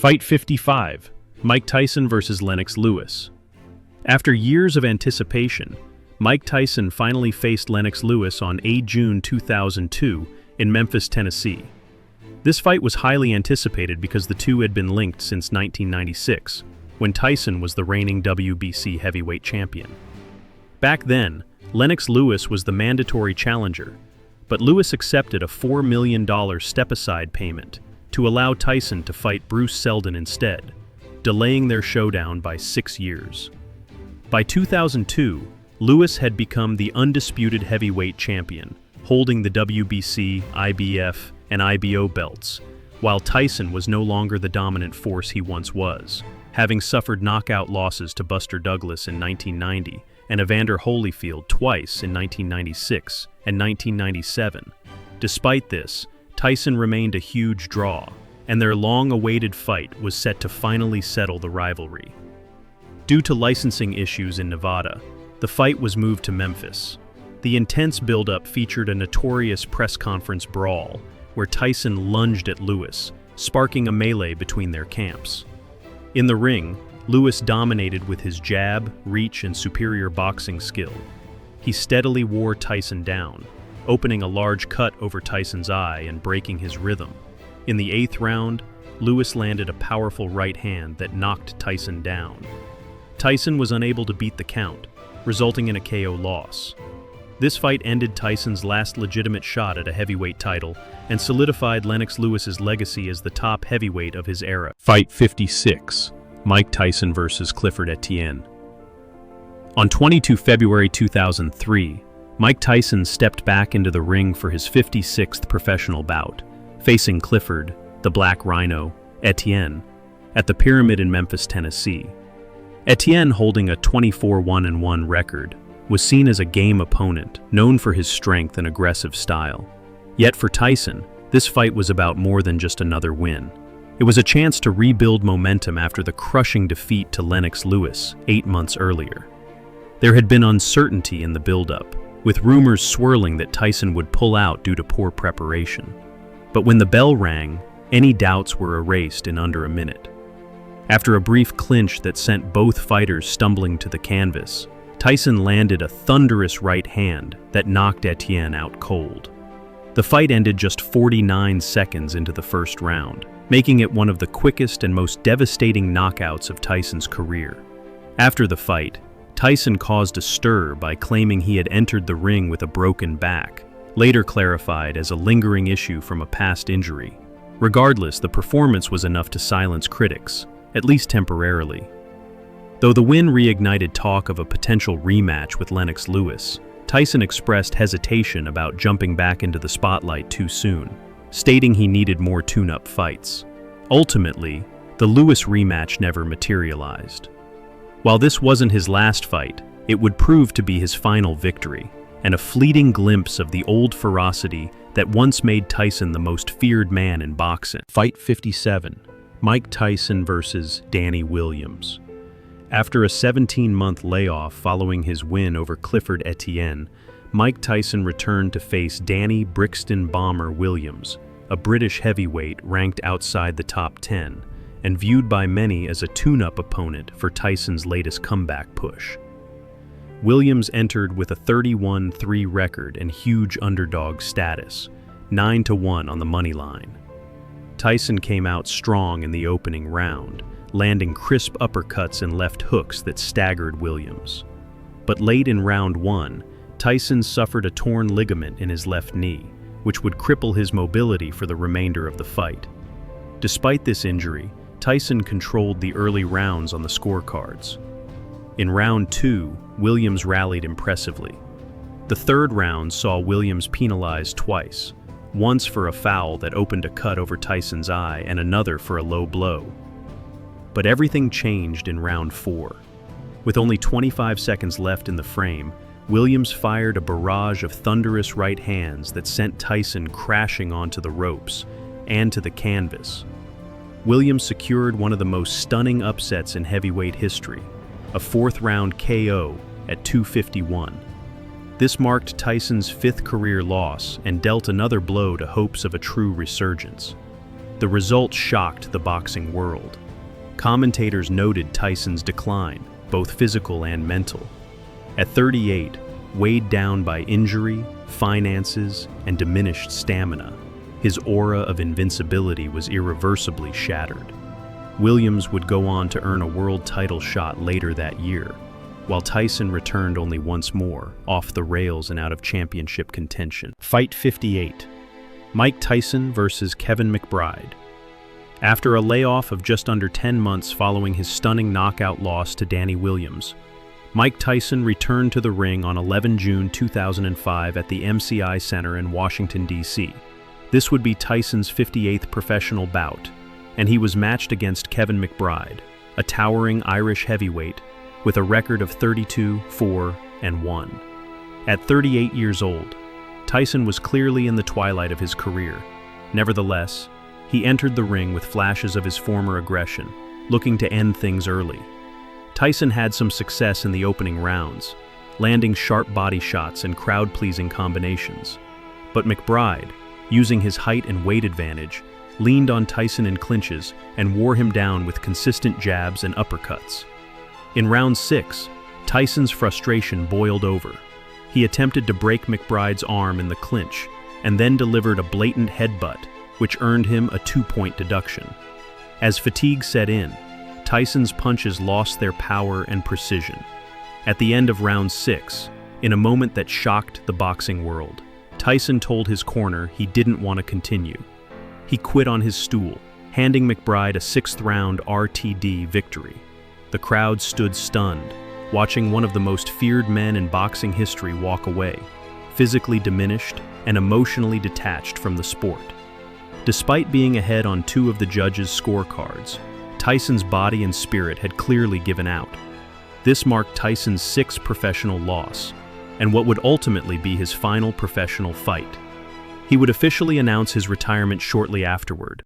Fight 55, Mike Tyson versus Lennox Lewis. After years of anticipation, Mike Tyson finally faced Lennox Lewis on June 2002 in Memphis, Tennessee. This fight was highly anticipated because the two had been linked since 1996, when Tyson was the reigning WBC heavyweight champion. Back then, Lennox Lewis was the mandatory challenger, but Lewis accepted a $4 million step-aside payment to allow Tyson to fight Bruce Seldon instead, delaying their showdown by 6 years. By 2002, Lewis had become the undisputed heavyweight champion, holding the WBC, IBF, and IBO belts, while Tyson was no longer the dominant force he once was, having suffered knockout losses to Buster Douglas in 1990 and Evander Holyfield twice in 1996 and 1997. Despite this, Tyson remained a huge draw, and their long-awaited fight was set to finally settle the rivalry. Due to licensing issues in Nevada, the fight was moved to Memphis. The intense build-up featured a notorious press conference brawl, where Tyson lunged at Lewis, sparking a melee between their camps. In the ring, Lewis dominated with his jab, reach, and superior boxing skill. He steadily wore Tyson down, opening a large cut over Tyson's eye and breaking his rhythm. In the 8th round, Lewis landed a powerful right hand that knocked Tyson down. Tyson was unable to beat the count, resulting in a KO loss. This fight ended Tyson's last legitimate shot at a heavyweight title and solidified Lennox Lewis's legacy as the top heavyweight of his era. Fight 56, Mike Tyson versus Clifford Etienne. On 22 February 2003, Mike Tyson stepped back into the ring for his 56th professional bout, facing Clifford, the Black Rhino, Etienne, at the Pyramid in Memphis, Tennessee. Etienne, holding a 24-1-1 record, was seen as a game opponent, known for his strength and aggressive style. Yet for Tyson, this fight was about more than just another win. It was a chance to rebuild momentum after the crushing defeat to Lennox Lewis 8 months earlier. There had been uncertainty in the build-up, with rumors swirling that Tyson would pull out due to poor preparation. But when the bell rang, any doubts were erased in under a minute. After a brief clinch that sent both fighters stumbling to the canvas, Tyson landed a thunderous right hand that knocked Etienne out cold. The fight ended just 49 seconds into the first round, making it one of the quickest and most devastating knockouts of Tyson's career. After the fight, Tyson caused a stir by claiming he had entered the ring with a broken back, later clarified as a lingering issue from a past injury. Regardless, the performance was enough to silence critics, at least temporarily. Though the win reignited talk of a potential rematch with Lennox Lewis, Tyson expressed hesitation about jumping back into the spotlight too soon, stating he needed more tune-up fights. Ultimately, the Lewis rematch never materialized. While this wasn't his last fight, it would prove to be his final victory, and a fleeting glimpse of the old ferocity that once made Tyson the most feared man in boxing. Fight 57, Mike Tyson versus Danny Williams. After a 17-month layoff following his win over Clifford Etienne, Mike Tyson returned to face Danny Brixton Bomber Williams, a British heavyweight ranked outside the top 10, and viewed by many as a tune-up opponent for Tyson's latest comeback push. Williams entered with a 31-3 record and huge underdog status, 9-1 on the money line. Tyson came out strong in the opening round, landing crisp uppercuts and left hooks that staggered Williams. But late in round 1, Tyson suffered a torn ligament in his left knee, which would cripple his mobility for the remainder of the fight. Despite this injury, Tyson controlled the early rounds on the scorecards. In round 2, Williams rallied impressively. The third round saw Williams penalized twice, once for a foul that opened a cut over Tyson's eye and another for a low blow. But everything changed in round 4. With only 25 seconds left in the frame, Williams fired a barrage of thunderous right hands that sent Tyson crashing onto the ropes and to the canvas. Williams secured one of the most stunning upsets in heavyweight history, a 4th-round KO at 251. This marked Tyson's 5th career loss and dealt another blow to hopes of a true resurgence. The result shocked the boxing world. Commentators noted Tyson's decline, both physical and mental. At 38, weighed down by injury, finances, and diminished stamina, his aura of invincibility was irreversibly shattered. Williams would go on to earn a world title shot later that year, while Tyson returned only once more, off the rails and out of championship contention. Fight 58. Mike Tyson versus Kevin McBride. After a layoff of just under 10 months following his stunning knockout loss to Danny Williams, Mike Tyson returned to the ring on 11 June 2005 at the MCI Center in Washington, D.C. This would be Tyson's 58th professional bout, and he was matched against Kevin McBride, a towering Irish heavyweight with a record of 32-4-1. At 38 years old, Tyson was clearly in the twilight of his career. Nevertheless, he entered the ring with flashes of his former aggression, looking to end things early. Tyson had some success in the opening rounds, landing sharp body shots and crowd-pleasing combinations. But McBride, using his height and weight advantage, leaned on Tyson in clinches and wore him down with consistent jabs and uppercuts. In round 6, Tyson's frustration boiled over. He attempted to break McBride's arm in the clinch and then delivered a blatant headbutt, which earned him a 2-point deduction. As fatigue set in, Tyson's punches lost their power and precision. At the end of round 6, in a moment that shocked the boxing world, Tyson told his corner he didn't want to continue. He quit on his stool, handing McBride a 6th-round RTD victory. The crowd stood stunned, watching one of the most feared men in boxing history walk away, physically diminished and emotionally detached from the sport. Despite being ahead on 2 of the judges' scorecards, Tyson's body and spirit had clearly given out. This marked Tyson's 6th professional loss, and what would ultimately be his final professional fight. He would officially announce his retirement shortly afterward,